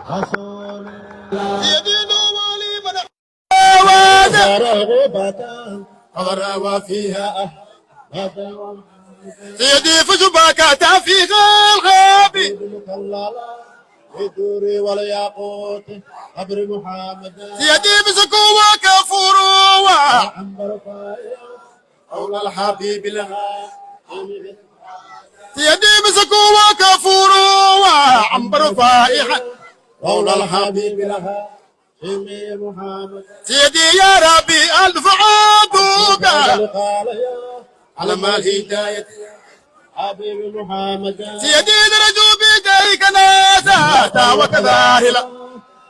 رسول سيدي نوالي من غدا وفيها أحمد سيدي فجباك فيها الغابي الدوري والياقوت قبر محمد سيدي مسكوا كفروا عنبر فايا أولى الحبيب لها سيدي مسكوا كفروا عنبر فائحة أولى الحبيب لها سمي محمد سيدي يا ربي ألف عبدك قال يا على ما الهداية حبيب محمد سيدي نرجو بيديك ناسا وكذاهلا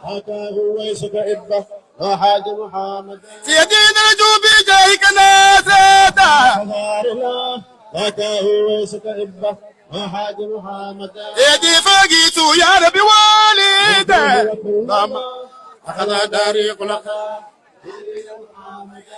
هكا هو يسك إبه وحاج محمد سيدي نرجو بيديك ناسا حضار الله هكا هو يسك إبه وحاج محمد سيدي فقيت يا ربي والدي أخذ طريق لك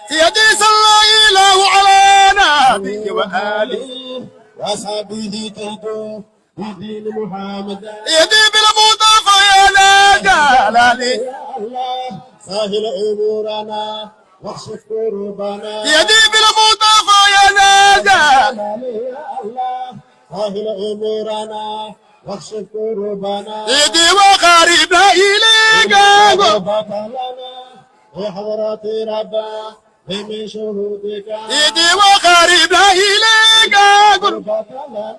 سيدي صلى الله على نبي وآله وأصحابه تهدوا بدين محمد سيدي بالمصطفى يا لا جلالي يا الله سهل أمورنا واكشف كروبنا سيدي بالمصطفى يا لا جلالي يا الله سهل أمورنا واكشف كروبنا سيدي وقريبنا إليك ربك لنا وحضرات ربا من شهودك سيدي وقريبنا إليك ربك لنا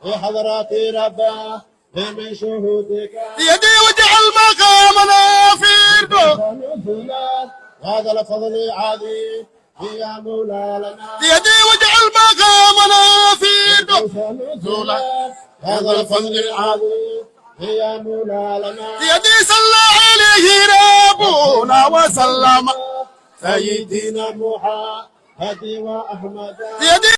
وحضرات ربا من شهودك سيدي واجعل مقامنا في الدور هذا الفضل عظيم يا مولانا سيدي واجعل مقامنا في الدور هذا الفضل العظيم يا مولانا سيدي صلى عليه ربنا وسلم سيدنا محمد وأحمد سيدي